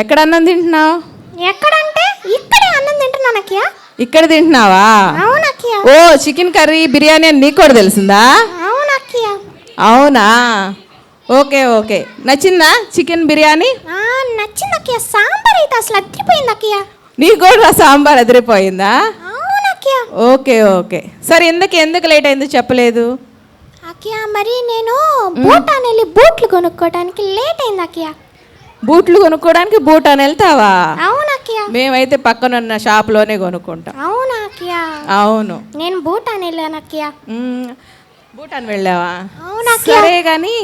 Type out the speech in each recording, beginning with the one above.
ఎక్కడ అన్నం తింటున్నావు? ఎక్కడంటే ఇక్కడే అన్నం తింటున్నాను అక్కయ్య. ఇక్కడ తింటున్నావా? అవును అక్కయ్య. ఓ చికెన్ కర్రీ బిర్యానీ అని నీకు కూడా తెలిసిందా? అవును అక్కయ్య. అవునా, ఓకే ఓకే. నచ్చిందా చికెన్ బిర్యానీ? నచ్చింది అక్కయ్య. సాంబార్ అయితే అసలు అదిరిపోయింది అక్కయ్య. నీకు కూడా సాంబార్ అదిరిపోయిందా? అవును అక్కయ్య. Okay okay. సరే ఎందుకు లేట్ అయిందో చెప్పలేదు అక్కయ్య. మరి నేను భూటాన్ వెళ్ళి బూట్లు కొనుక్కోవడానికి లేట్ అయింది అక్కయ్య. బూట్లు కొనుక్కోవడానికి భూటాన్ వెళ్తావా? అవును అక్కయ్య. మేమైతే పక్కనున్న షాప్లోనే కొనుక్కుంటాం. అవునా అక్కయ్య? అవును, నేను భూటాన్ వెళ్ళాను అక్కయ్య. భూటాన్ వెళ్ళావా? అవును అక్కయ్య. సరే కానీ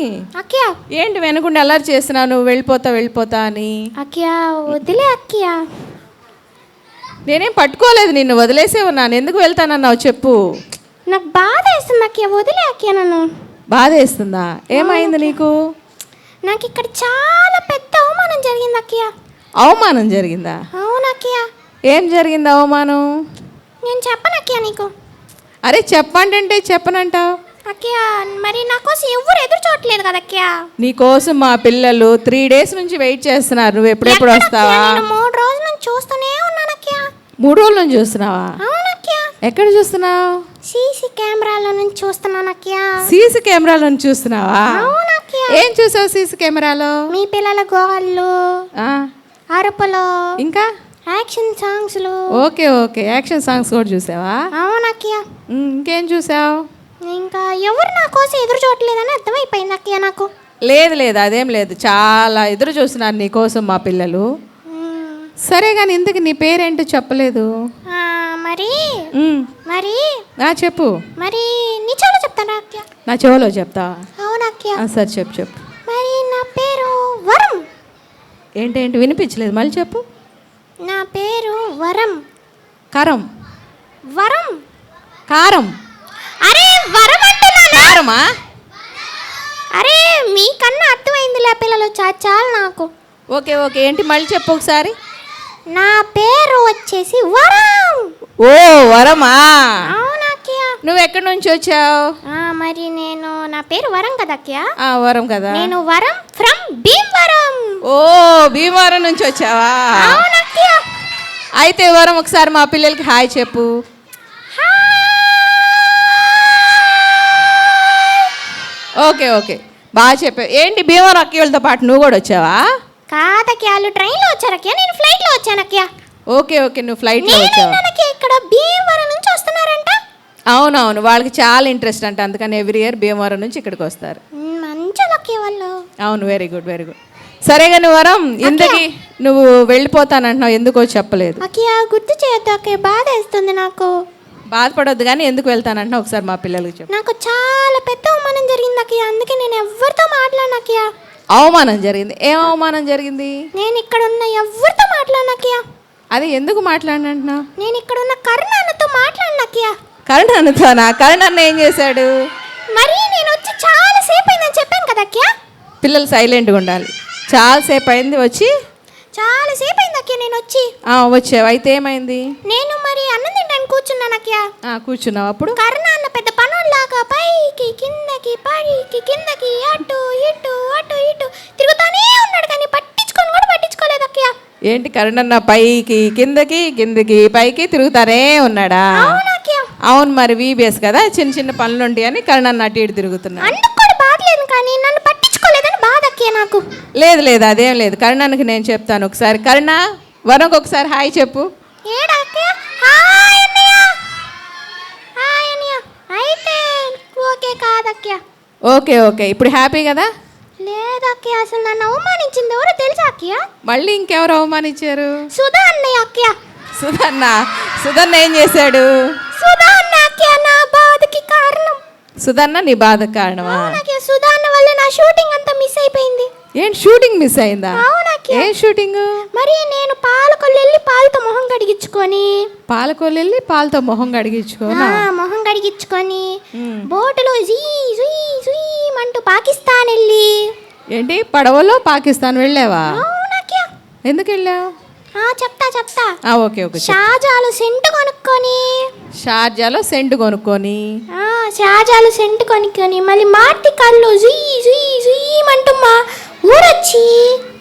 అక్కయ్య ఏంటి వెనకుండా అల్లరి చేస్తున్నావు? నువ్వు వెళ్ళిపోతా అని. అక్కయ్య వదిలే అక్కయ్య. నేనేం పట్టుకోలేదు, నిన్ను వదిలేసే ఉన్నాను. ఎందుకు వెళ్తానన్నావు చెప్పు. నాకు బాధ వేస్తుంది అక్కయ్య. వదిలే అక్కయ్య నన్ను. బాధ వేస్తుందా? ఏమైంది నీకు? నాకు ఇక్కడ చాలా పెద్ద అవమానం జరిగింది అక్కయ్య. అవమానం జరిగిందా? అవును అక్కయ్య. ఏం జరిగింది అవమానం? నేను చెప్పను అక్కయ్య నీకు. అరే చెప్పంటే చెప్పనంటావు అక్కయ్య. మరి నా కోసం ఎవరు ఎదురు చూడట్లేదు కదా అక్కయ్య. నీ కోసం మా పిల్లలు 3 days నుంచి వెయిట్ చేస్తున్నారు. నువ్వు ఎప్పుడెప్పుడు వస్తావా? నేను 3 రోజుల నుంచి చూస్తూనే ఉన్నాను అక్కయ్య. 3 రోజుల నుంచి చూస్తున్నావా? అవును అక్కయ్య. ఎక్కడ చూస్తున్నావు? సీసీ కెమెరాలో నుంచి చూస్తున్నాను అక్కయ్య. సీసీ కెమెరాలో నుంచి చూస్తున్నావా? అవును అక్కయ్య. ఏం చూసావు సీసీ కెమెరాలో? మీ పిల్లల గోళ్ళు, అరుపులు, ఇంకా యాక్షన్ సాంగ్స్లు. ఓకే ఓకే, యాక్షన్ సాంగ్స్ కూడా చూసావా? అవును అక్కయ్య. ఇంకేం చూసావు? ఇంకా ఎవరు నా కోసం ఎదురు చూడట్లేదని అర్థమైపోయింది అక్కయ్య నాకు. లేదు అదేం లేదు, చాలా ఎదురు చూస్తున్నారు నీ కోసం మా పిల్లలు. సరే కానీ ఇందుకు నీ పేరేంటో చెప్పలేదు. మరి మరి చెప్పు. మరి నీ చెవులో చెప్తాను అక్కయ్య. నా చెవులో చెప్తావా? అవును అక్కయ్య. సరే చెప్పు. మరి నా పేరు వరం. ఏంటేంటి వినిపించలేదు, మళ్ళీ చెప్పు. నా పేరు వరం. కారం. వరం. కారం. అరే వరం అంటున్నాను. కారమా? అరే మీకన్నా అర్థమైందిలే పిల్లలు. చాలు నాకు. ఓకే ఓకే, ఏంటి మళ్ళీ చెప్పు ఒకసారి. నా పేరు వచ్చేసి వరం. ఓ వరమా? అవును అక్కయ్య. నువ్వు ఎక్కడి నుంచి వచ్చావు? మరి నా పేరు వరం కదా అక్కయ్య. వరం కదా. నేను వరం ఫ్రమ్ భీమవరం. ఓ భీమవరం నుంచి వచ్చావా? అవును అక్కయ్య. అయితే వరం ఒకసారి మా పిల్లలకి హాయ్ చెప్పు. ఓకే ఓకే, బాగా చెప్పావు. ఏంటి భీమవరం అక్కయ్యలతో పాటు నువ్వు కూడా వచ్చావా? కాదక్కయ్య, వాళ్ళు ట్రైన్లో వచ్చారు అక్కయ్య. నేను ఫ్లైట్లో వచ్చాను అక్కయ్య. ఓకే ఓకే, నువ్వు ఫ్లైట్లో వచ్చావు. ఇక్కడ భీమవరం నుంచి వస్తున్నారంట. అవునవును, వాళ్ళకి చాలా ఇంట్రెస్ట్ అంట, అందుకని ఎవ్రీ ఇయర్ భీమవరం నుంచి ఇక్కడికి వస్తారు. మంచి అక్కయ్య వాళ్ళు. అవును, వెరీ గుడ్. సరే కానీ వరం, ఇంతకి నువ్వు వెళ్ళిపోతానంటున్నావు, ఎందుకో చెప్పలేదు. అక్కయ్య గుర్తు చేయొద్దు అక్కయ్య, బాధ వేస్తుంది నాకు. బాధపడొద్దు కానీ ఎందుకు వెళ్తానంటున్నావు ఒకసారి మా పిల్లలకి చెప్పు. నాకు చాలా పెద్ద అవమానం జరిగింది అక్కయ్య, అందుకే నేను ఎవరితో మాట్లాడను అక్కయ్య. అవమానం జరిగింది? ఏం అవమానం జరిగింది? నేను ఇక్కడ ఉన్న ఎవరితో మాట్లాడను అక్కయ్య. అది ఎందుకు మాట్లాడినంటున్నావు? నేను ఇక్కడ ఉన్న కరుణాన్నతో మాట్లాడను అక్కయ్య. కరుణాన్నతోనా? కరుణాన్న ఏం చేశాడు? మరి నేను వచ్చి చాలా సేపు అయిందని చెప్పాను కదా అక్కయ్య. పిల్లలు సైలెంట్గా ఉండాలి. చాలా సేపు అయింది వచ్చి? చాలా సేపు అయింది అక్కయ్య నేను వచ్చి. వచ్చావు, అయితే ఏమైంది? నేను మరి అన్నం తినడానికి కూర్చున్నాను అక్కయ్య. కూర్చున్నావు. అప్పుడు కరుణాన్న పెద్ద పనుల్లాగా పైకి కిందకి పైకి కిందకి అటు ఇటు తిరుగుతానే ఉన్నాడు, కానీ పట్టించుకోలేదు అక్కయ్య. ఏంటి కరుణన్న పైకి కిందకి కిందకి పైకి తిరుగుతానే ఉన్నాడా? అవును అక్కయ్య. అవును, మరి వీబీఎస్ కదా, చిన్న చిన్న పనులు ఉంటాయి అని కరుణన్న అటు ఇటు తిరుగుతున్నా. అందుకు కూడా బాధ లేదు, కానీ నన్ను పట్టించుకోలేదని బాధ అక్కయ్య నాకు. లేదు అదేం లేదు, కరుణానికి నేను చెప్తాను ఒకసారి. కరుణ వరంకి ఒకసారి హాయ్ చెప్పు. హాయ్ అన్నయ్య. అయితే ఓకే కాదక్కయ్య. ఓకే, ఇప్పుడు హ్యాపీ కదా? లేదక్కయ్య, అసలు నన్ను అవమానించింది ఎవరో తెలుసా అక్కయ్య? మళ్ళీ ఇంకెవరు అవమానించారు? సుధా అన్నయ్య అక్కయ్య. సుధన్న ఏం చేశాడు? సుధా అన్న అక్కయ్య నా బాధకి కారణం. సుధన్న నీ బాధకి కారణమా? సుధా అన్న వల్ల నా షూటింగ్ అంతా మిస్ అయిపోయింది. ఏంటి షూటింగ్ మిస్ అయిందా? అవును అక్కయ్య. ఏం షూటింగ్? మరి నేను పాలకొల్లు వెళ్ళి పాలతో మొహం కడిగించుకొని మొహం కడిగించుకొని బోటులో అంటూ పాకిస్తాన్ వెళ్ళి. ఏంటి పడవలో పాకిస్తాన్ వెళ్ళావా? అవును అక్కయ్య. ఎందుకు వెళ్ళావు? చెప్తా. ఓకే. షార్జాలో సెంటు కొనుక్కొని మళ్ళీ మార్టి కళ్ళు అంటూ ఊరొచ్చి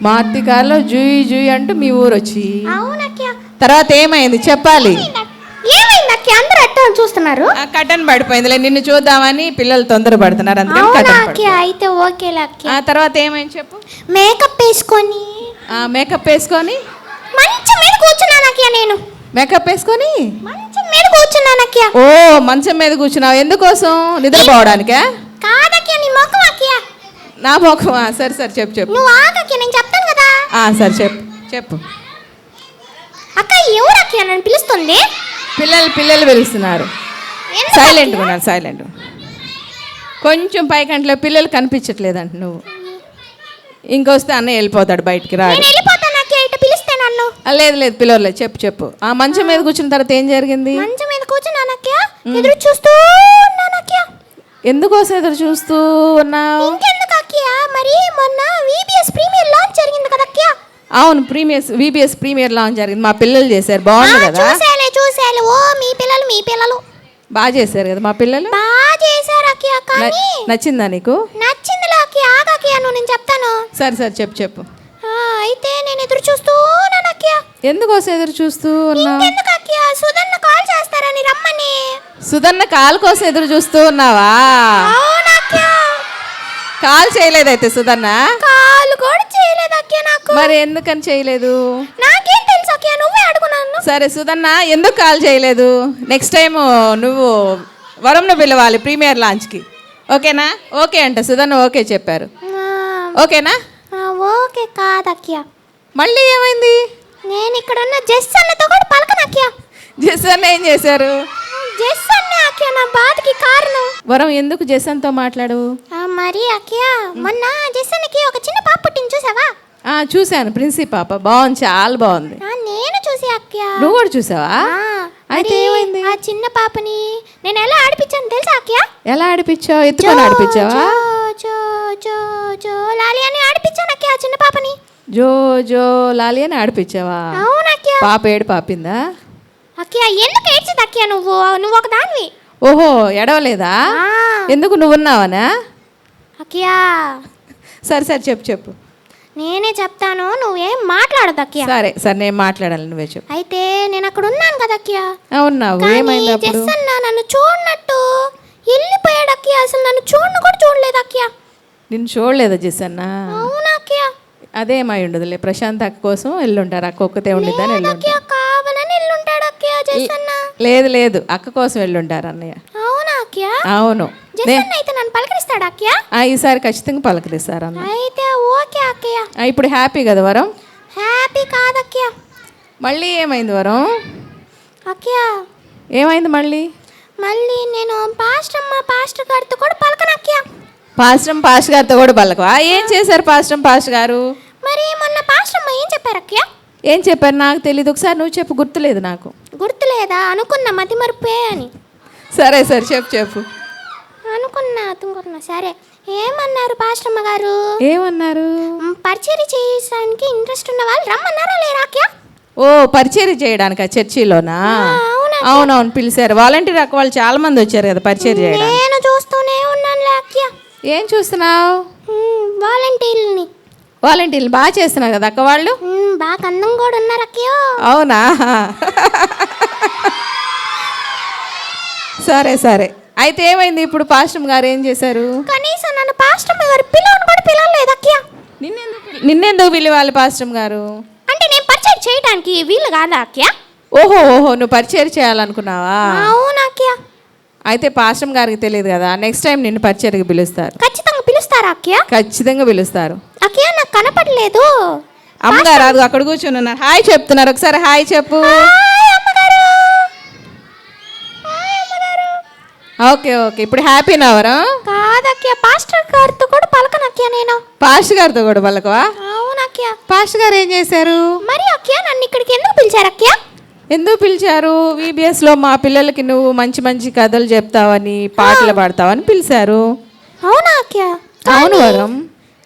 మార్తి కారులో జూయి జూయి అంటూ మీ ఊరు వచ్చి అవునక్య. తర్వాత ఏమైంది చెప్పాలి. ఏమైంది అక్య? అందరూ అట్ట చూస్తున్నారు. ఆ కటన్ పడిపోయిందిలే, నిన్ను చూద్దామని పిల్లలు తొందర పడుతున్నారు అందుకని అవునా కటన్ అక్య? పడిపోయింది. అయితే ఓకేలే అక్య. ఆ తర్వాత ఏమైంది చెప్పు. మేకప్ వేసుకొని మేకప్ వేసుకొని మంచం మీద కూర్చున్నాను అక్య. నేను మేకప్ వేసుకొని మంచం మీద కూర్చున్నాను అక్య. ఓ మంచం మీద కూర్చున్నావు ఎందుకోసం? నిద్రపోవడానికా? కాదక్య, నీ ముఖం అక్య. నా మొఖమా? సరే సరే చెప్పు చెప్పు. నువ్వు ఆగక్య, నేను చెప్తాను కదా. సరే చెప్పు చెప్పు. అక్క ఎవరు అక్య నన్ను పిలుస్తుంది? పిల్లలు పిలుస్తున్నారు. ఎందుకు సైలెంట్గా అక్య? ఉన్నాను సైలెంట్. కొంచెం పైకంట్లో పిల్లలు కనిపించట్లేదంట నువ్వు. ఇంకొస్తే అన్నయ్య వెళ్ళిపోతాడు బయటికి రాడు. నేను వెళ్ళిపోతాను అక్య, ఇటు పిలిస్తే నన్ను. లేదు పిలవలేదు, చెప్పు చెప్పు. ఆ మంచం మీద కూర్చున్న తర్వాత ఏం జరిగింది? మంచం మీద కూర్చున్నాను అక్య. ఎదురు చూస్తూ ఉన్నాను అక్య. ఎందుకోసం ఎదురు చూస్తూ ఉన్నావు? ఇంకెందుకు అక్య, మరి మొన్న VBS ప్రీమియర్ లాంచ్ జరిగింది కదా అక్య. అవును, VBS ప్రీమియర్ లాంచ్ జరిగింది. మా పిల్లలు చేశారు, బాగుంది కదా? చూసేలే. ఓ మీ పిల్లలు బాగా చేశారు కదా మా పిల్లలు. బాగా చేశారు అక్య. కానీ నచ్చిందా నీకు? నచ్చిందిలే అక్య. ఆగక్య, నువ్వు నేను చెప్తాను. సరే చెప్పు. అయితే నేను ఎదురు చూస్తూ ఉన్నాను అక్య. ఎందుకోసం ఎదురు చూస్తూ ఉన్నావు? ఇంకెందుకు అక్య, సుధన్న కాల్ చేస్తారని రమ్మని. సుధన్న కాల్ కోసం ఎదురు చూస్తూ ఉన్నావా? అవును అక్య. కాల్ చేయలేదైతే సుధన్న? కాల్ కూడా చేయలేదు అక్య నాకు. మరి ఎందుకని చేయలేదు? నాకేం తెలుసు అక్య, నువ్వే అడుగున్నాను. సరే సుధన్న ఎందుకు కాల్ చేయలేదు? నెక్స్ట్ టైం నువ్వు వరంను పిలవాలి ప్రీమియర్ లాంచ్కి. ఓకేనా? ఓకే అంట సుధన్న, ఓకే చెప్పారు. ఓకేనా? ఓకే కాదక్య. మళ్ళీ ఏమైంది? నేను ఇక్కడ ఉన్న జెస్ అన్నతో కూడా పలకనక్య. జెస్ అన్న ఏం చేశారు? జెస్ అన్న అక్య నా బాధకి కారణం. వరం ఎందుకు జెస్ అన్నతో మాట్లాడు? మరి అక్య, మొన్న జెస్ అన్నకి ఒక చిన్న పాప పుట్టింది చూసావా? చూశాను, ప్రిన్సీ పాప బాగుంది, చాలా బాగుంది. నేను చూసి అక్య. నువ్వు కూడా చూసావా? అయితే ఏమైంది? ఆ చిన్న పాపని నేను ఎలా ఆడిపించాను తెలుసా అక్య? ఎలా ఆడిపించావు? ఎత్తుకొని ఆడిపించావా? జో లాలి అని ఆడిపించాను అక్య ఆ చిన్న పాపని. జో లాలి అని ఆడిపించావా? అవును అక్య. పాప ఏడు పాపిందా? అక్య ఎందుకు ఏడ్చింది అక్య? నువ్వు ఒక దానివి. ఓహో, ఎడవలేదా? ఎందుకు, నువ్వున్నావనా? అక్య సరే చెప్పు. నేనే చెప్తాను, నువ్వేం మాట్లాడదు అక్య. సరే నేను మాట్లాడాలి, నువ్వే చెప్పు. అయితే నేను అక్కడ ఉన్నాను కదా అక్య. ఉన్నావు, ఏమైంది అప్పుడు? జెస్ అన్న నన్ను చూడనట్టు వెళ్ళిపోయాడు అక్య. అసలు నన్ను కూడా చూడలేదు అక్య. నిన్ను చూడలేదా జెస్ అన్న? అవునా అక్య. అదేమై ఉండదులే, ప్రశాంత్ అక్క కోసం వెళ్ళుంటారు. అక్క ఒక్కతే ఉండిద్దని వెళ్ళుంటారు. కావాలని వెళ్ళుంటాడు అక్య జెస్ అన్న. లేదు అక్క కోసం వెళ్ళుంటారు అన్నయ్య. అవునా అక్య. అవును. జెస్ అన్న అయితే నన్ను పలకరిస్తాడు అక్య. ఈసారి ఖచ్చితంగా పలకరిస్తారు అన్న. అయితే ఓకే అక్య. ఇప్పుడు హ్యాపీ కదా వరం? హ్యాపీ కాదక్య. మళ్ళీ ఏమైంది వరం? అక్య ఏమైంది మళ్ళీ? నేను పాస్టర్ గారితో కూడా పలకనక్య. పాస్టర్ గారితో కూడా పలకవా? ఏం చేశారు పాస్టర్ గారు? మరి మొన్న పాస్టర్ ఏం చెప్పారు అక్య? ఏం చెప్పారు నాకు తెలియదు, ఒకసారి నువ్వు చెప్పు, గుర్తులేదు నాకు. గుర్తులేదా? అనుకున్నా మతి మరిపే అని. సరే చెప్పు. అనుకున్నా సరే. ఏమన్నారు పాస్టర్ గారు? ఏమన్నారు? పరిచర్య చేయడానికి ఇంట్రెస్ట్ ఉన్న వాళ్ళు రమ్మన్నారా లేరా అక్య? ఓ పరిచర్య చేయడానికి ఆ చర్చిలోనా? అవునవును పిలిచారు. వాలంటీర్ అక్క వాళ్ళు చాలా మంది వచ్చారు కదా పరిచర్య చేయడానికి. నేను చూస్తూనే ఉన్నాను అక్య. ఏం చూస్తున్నావు? వాలంటీర్లు బాగా చేస్తున్నారు కదా అక్క వాళ్ళు. బాగా అందం కూడా ఉన్నారు అక్య. అవునా? సరే అయితే ఏమైంది ఇప్పుడు? పాస్టర్ గారు ఏం చేశారు? కనీసం నన్ను పాస్టర్ గారు పిలవలేదు అక్య. నిన్నెందుకు పిలవాలి పాస్టర్ గారు? అంటే నేను పరిచయం చేయడానికి వీలు కాదా అక్య? ఓహో నువ్వు పరిచయం చేయాలనుకున్నావా? అవును అక్య. అయితే పాస్టర్ గారికి తెలియదు కదా, నెక్స్ట్ టైం నిన్ను పరిచర్యకి పిలుస్తారు. ఖచ్చితంగా పిలుస్తారా అక్య? ఖచ్చితంగా పిలుస్తారు. అక్య నాకు కనపడలేదు. అమ్మగారు అది అక్కడ కూర్చొని ఉన్నారు, హాయ్ చెప్తున్నారు, ఒకసారి హాయ్ చెప్పు. ఓకే ఇప్పుడు హ్యాపీనా వరం? కాదక్య, పాస్టర్ గారితో కూడా పలకనక్య నేను. పాస్టర్ గారితో కూడా పలకవా? అవునక్య. పాస్టర్ గారు ఏం చేశారు? మరి అక్య నన్ను ఇక్కడికి ఎందుకు పిలిచారు అక్య? ఎందుకు పిలిచారు? VBSలో మా పిల్లలకి నువ్వు మంచి కథలు చెప్తావని, పాటలు పాడతావని పిలిచారు. అవునా అక్య? అవును వరం.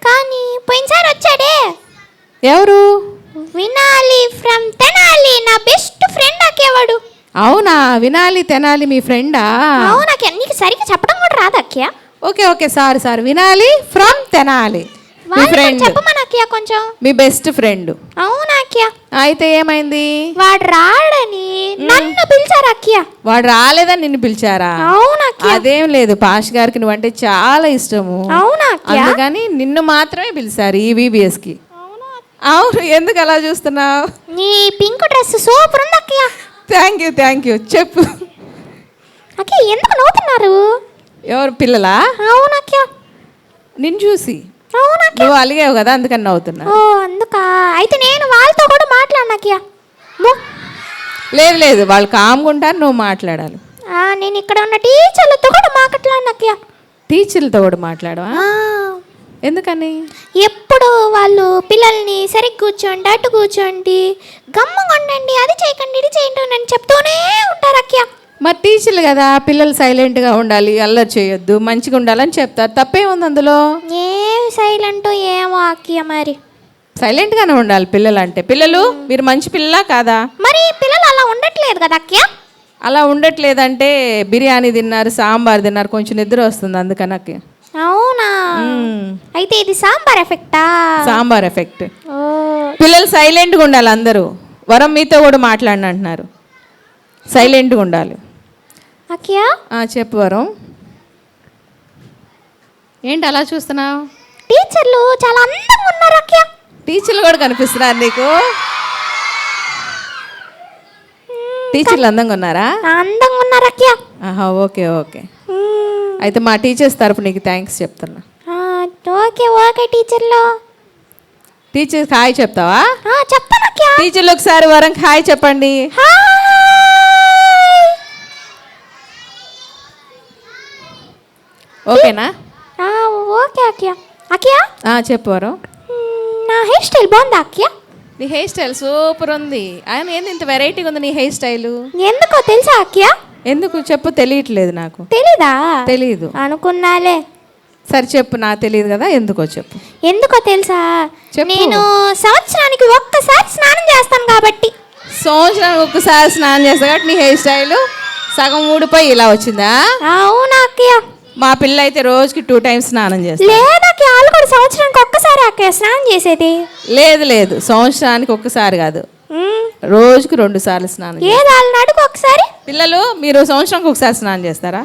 కానీ పోయినసారి వచ్చాడే ఎవరు? వినాలి ఫ్రమ్ తెనాలి, నా బెస్ట్ ఫ్రెండ్ అక్యవాడు. అవునా? వినాలి తెనాలి మీ ఫ్రెండా? అవునక్య. నీకు సరిగ్గా చెప్పడం కూడా రాదు అక్య. ఓకే సారీ వినాలి ఫ్రమ్ తెనాలి. వాళ్ళు కూడా ఫ్రెండ్ చెప్పమని అక్కయ్య కొంచెం. మీ బెస్ట్ ఫ్రెండ్. అవునా అక్కయ్య? అయితే ఏమైంది? వాడు రాడని నన్ను పిలిచారు అక్కయ్య. వాడు రాలేదని నిన్ను పిలిచారా? అవునా అక్కయ్య? అదేం లేదు, పాష్ గారికి నువ్వంటే చాలా ఇష్టము, అవునా అక్కయ్య? అందుకని నిన్ను మాత్రమే పిలిచారు ఈ VBS కి. అవును, ఎందుకు అలా చూస్తున్నావు? నీ పింక్ డ్రెస్ సూపర్ ఉంది అక్కయ్య. Thank you. చెప్పు అక్కయ్య, ఎందుకు నవ్వుతున్నారు? ఎవరు పిల్లలా? అవునా అక్కయ్య? నిన్ను చూసి. అవునా అక్కయ్య? నువ్వు అలిగావు కదా అందుకని నవ్వుతున్నా. ఓ అందుకా? అయితే నేను వాళ్ళతో కూడా మాట్లాడినా అక్కయ్య. లేదు, వాళ్ళు కామ్గా ఉంటారు, నువ్వు మాట్లాడాలి. నేను ఇక్కడ ఉన్న టీచర్లతో కూడా మాట్లాడినా అక్కయ్య. టీచర్లతో కూడా మాట్లాడవా? ఎందుకని? ఎప్పుడు వాళ్ళు పిల్లల్ని సరిగ్గా కూర్చోండి, అటు కూర్చోండి, గమ్మంగా ఉండండి, అది చేయకండి, ఇది చేయండి అని చెప్తూనే ఉంటారు అక్కయ్య. మరి టీచర్లు కదా, పిల్లలు సైలెంట్గా ఉండాలి, అల్లరి చేయొద్దు, మంచిగా ఉండాలని చెప్తారు, తప్పే ఉంది అందులో? ఏం సైలెంట్ ఏమో అక్కయ్య, మరి సైలెంట్గానే ఉండాలి పిల్లలు అంటే. పిల్లలు మీరు మంచి పిల్లలా కాదా? మరి పిల్లలు అలా ఉండట్లేదు కదా అక్కయ్య. అలా ఉండట్లేదంటే బిర్యానీ తిన్నారు, సాంబార్ తిన్నారు, కొంచెం నిద్ర వస్తుంది అందుకని అక్క. అవునా? అయితే ఇది సాంబార్ ఎఫెక్టా? సాంబార్ ఎఫెక్ట్. ఓ, పిల్లలు సైలెంట్గా ఉండాలి అందరూ. వరం మీతో కూడా మాట్లాడిన అంటున్నారు, సైలెంట్గా ఉండాలి. అక్కయ్య చెప్పు వరం. ఏంటి అలా చూస్తున్నావు? టీచర్లు చాలా అందంగా ఉన్నారు అక్కయ్య. టీచర్లు కూడా కనిపిస్తున్నారు నీకు? టీచర్లు అందంగా ఉన్నారా? అందంగా ఉన్నారు అక్కయ్య. ఓకే. అయితే మా టీచర్స్ తరపు నీకు థ్యాంక్స్ చెప్తున్నా. ఓకే టీచర్లు. టీచర్స్ హాయ్ చెప్తావా? చెప్తాను అక్కయ్య. టీచర్లు ఒకసారి వరం హాయ్ చెప్పండి. ఓకేనా? ఓకే అక్కయ్య. అక్కయ్య చెప్పు వరం. నా హెయిర్ స్టైల్ బాగుందా అక్కయ్య? నీ హెయిర్ స్టైల్ సూపర్ ఉంది. ఆయన ఏంది ఇంత వెరైటీగా ఉంది నీ హెయిర్ స్టైలు? ఎందుకో తెలుసా అక్కయ్య? ఎందుకు చెప్పు, తెలియట్లేదు నాకు. తెలీదా? తెలీదు అనుకున్నాలే. సరే చెప్పు, నాకు తెలియదు కదా, ఎందుకో చెప్పు. ఎందుకో తెలుసా? నేను సంవత్సరానికి ఒక్కసారి స్నానం చేస్తాను కాబట్టి. సంవత్సరానికి ఒక్కసారి స్నానం చేస్తా కాబట్టి నీ హెయిర్ స్టైల్ సగం ఊడిపోయి ఇలా వచ్చిందా? అవునా అక్కయ్య? మా పిల్ల అయితే రోజుకి 2 times స్నానం చేస్తా. లేదా వాళ్ళు కూడా సంవత్సరానికి ఒక్కసారి అక్కయ్య స్నానం చేసేది? లేదు, సంవత్సరానికి ఒక్కసారి కాదు, రోజుకి 2 సార్లు స్నానం. ఏది వాళ్ళని అడుగు ఒకసారి. పిల్లలు మీరు సంవత్సరానికి ఒకసారి స్నానం చేస్తారా?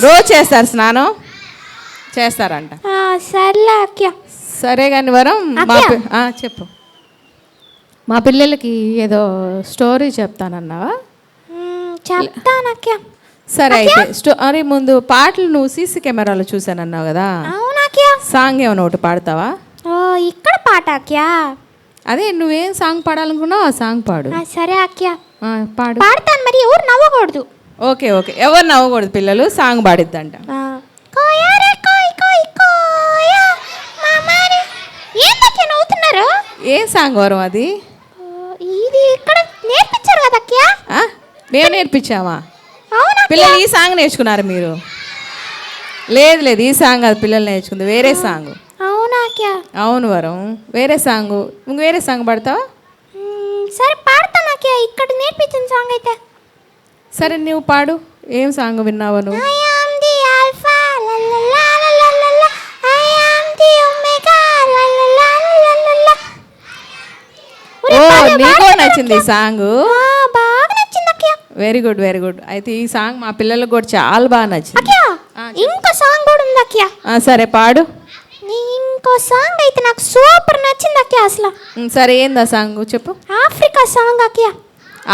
రోజు చేస్తారు స్నానం, చేస్తారంట. సర్లే అక్కయ్య. సరే కానీ వరం చెప్పు. మా పిల్లలకి ఏదో స్టోరీ చెప్తానన్నావా? చెప్తాను అక్కయ్య. సరే అయితే అరే ముందు పాటలు నువ్వు సీసీ కెమెరాలో చూసానన్నావు కదా, అవునా అక్కయ్య? సాంగ్ ఏమైనా ఒకటి పాడతావా? ఇక్కడ పాట అక్కయ్య? అదే నువ్వేం సాంగ్ పాడాలనుకున్నావు ఆ సాంగ్ పాడు. సరే అక్కయ్య పాడు. పాడతాను, మరి ఎవరు నవ్వకూడదు. ఓకే ఎవరు నవ్వకూడదు, పిల్లలు సాంగ్ పాడిద్దంట. నవ్వుతున్నారు? ఏ సాంగ్ వరం అది? ఇది ఇక్కడ నేర్పించారు కదా అక్కయ్య. మేము నేర్పించామా? అవునా? పిల్లలు ఈ సాంగ్ నేర్చుకున్నారు మీరు? లేదు ఈ సాంగ్ అది పిల్లలు నేర్చుకుంది, వేరే సాంగ్. అవునా అక్కయ్య? అవును వరం, వేరే సాంగ్. ఇంక వేరే సాంగ్ పాడతావా? సరే పాడతాను అక్కయ్య, ఇక్కడ నేర్పించిన సాంగ్ అయితే. సరే నువ్వు పాడు, ఏం సాంగ్ విన్నావు నువ్వు? నీకు నచ్చింది ఈ సాంగ్? బాగా నచ్చింది అక్కయ్య. Very good. అయితే ఈ సాంగ్ మా పిల్లలకు కూడా చాలా బాగా నచ్చింది. ఇంకో సాంగ్ కూడా ఉంది అక్కయ్య. సరే పాడు. ఇంకో సాంగ్ అయితే నాకు సూపర్ నచ్చింది అక్కయ్య అసలు. సరే ఏంది ఆ సాంగ్ చెప్పు. ఆఫ్రికా సాంగ్ అక్కయ్య.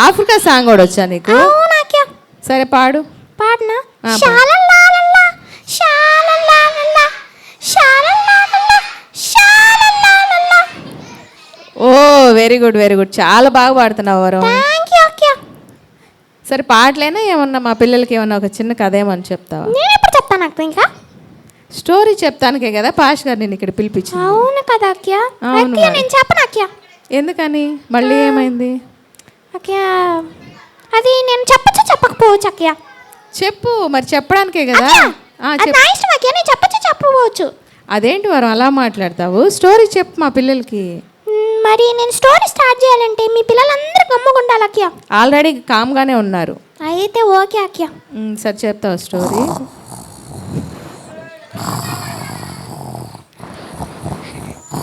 ఆఫ్రికా సాంగ్ కూడా వచ్చా నీకు? అవునా అక్కయ్య? సరే పాడు. పాడనా? ఓ వెరీ గుడ్, చాలా బాగా పాడుతున్నావు వరం. సరే పాటలేనా ఏమన్నా మా పిల్లలకి ఏమన్నా ఒక చిన్న కథ ఏమని చెప్తావా? నేను ఎప్పుడు చెప్తాను అక్క, ఇంకా స్టోరీ చెప్తానికే కదా పాష్ గారు నేను ఇక్కడ పిలిపించింది. అవును కదా అక్కయ్య. నేను చెప్పను అక్కయ్య. ఎందుకని? మళ్ళీ ఏమైంది అక్కయ్య? అది నేను చెప్పచ్చు చెప్పకపోవచ్చు అక్కయ్య. చెప్పు మరి, చెప్పడానికే కదా. నా ఇష్టం అక్కయ్య, నేను చెప్పచ్చు చెప్పవచ్చు. అదేంటి వరం అలా మాట్లాడతావు? స్టోరీ చెప్పు మా పిల్లలకి. మరి నేను స్టోరీ స్టార్ట్ చేయాలంటే మీ పిల్లలందరూ గమ్ముగుండాలి అక్కయ్య. ఆల్రెడీ కామ్గానే ఉన్నారు. అయితే ఓకే అక్కయ్య. సరే చెప్తావు స్టోరీ.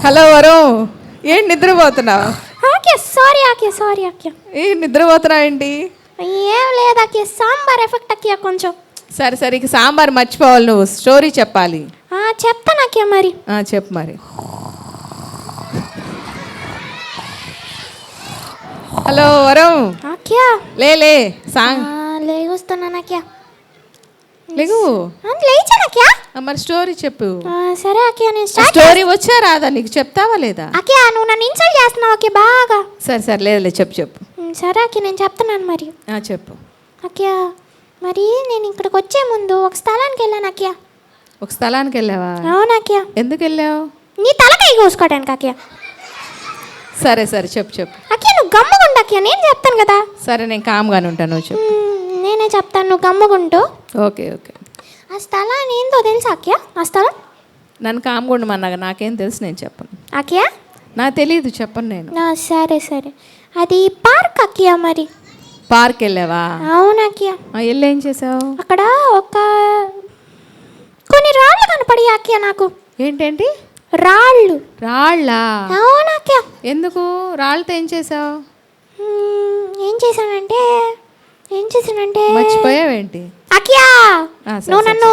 హలో వరుణ్, ఏంటి నిద్రపోతున్నావు? ఆకే సారీ ఆకే సారీ ఆకే. నిద్రపోతున్నావు ఏంటి? ఏం లేదు ఆకే, సాంబార్ ఎఫెక్ట్ అక్కియా కొంచెం. సరే సరే, ఇక సాంబార్ మర్చిపోవాలి, నువ్వు స్టోరీ చెప్పాలి. చెప్తాను అక్కియా మరి. చెప్పు మరి. హలో వరుణ్, ఆక్యా లే సాంగ్ లేగుస్తున్నాను అక్కియా. లేగు. లేచాను అక్కియా. మరి స్టోరీ చెప్పు. సరే అక్కియా, నేను స్టార్ట్. స్టోరీ వచ్చా రాదా నీకు, చెప్తావా లేదా? అక్కియా నువ్వు నన్ను ఇన్సల్ట్ చేస్తున్నావు అక్కియా బాగా. సరే సరే, లేదు చెప్పు. సరే అక్కియా, నేను చెప్తున్నాను మరి. చెప్పు. అక్కియా మరి నేను ఇక్కడికి వచ్చే ముందు ఒక స్థలానికి వెళ్ళాను అక్కియా. ఒక స్థలానికి వెళ్ళావా? అవును అక్కియా. ఎందుకు వెళ్ళావు? నీ తలకాయ కోసుకోవడానికి అక్కియా. సరే సరే, చెప్పు. అక్కియా నువ్వు గమ్ముగుండు అక్కియా, నేను చెప్తాను కదా. సరే, నేను కామ్గానే ఉంటాను, నువ్వు చెప్పు. నేనే చెప్తాను, నువ్వు గమ్ముగుంటూ. ఓకే. ఆ స్థలాన్ని ఏందో తెలుసా అక్కియా? ఆ స్థలం నన్ను కామ్గా ఉండమన్నాగా, నాకేం తెలుసు, నేను చెప్పను. అక్కియా నాకు తెలియదు, చెప్పను నేను. సరే అది పార్క్ అక్కియా. మరి పార్క్ వెళ్ళావా? అవును అక్కియా. వెళ్ళి ఏం చేసావు? అక్కడ కొన్ని రాళ్ళు కనపడి అక్కియా నాకు. ఏంటేంటి? రాళ్ళా? అవును అక్కియా. ఎందుకు రాళ్ళతో ఏం చేసావు? ఏం చేశానంటే మర్చిపోయావేంటి? అక్కియా నువ్వు నన్ను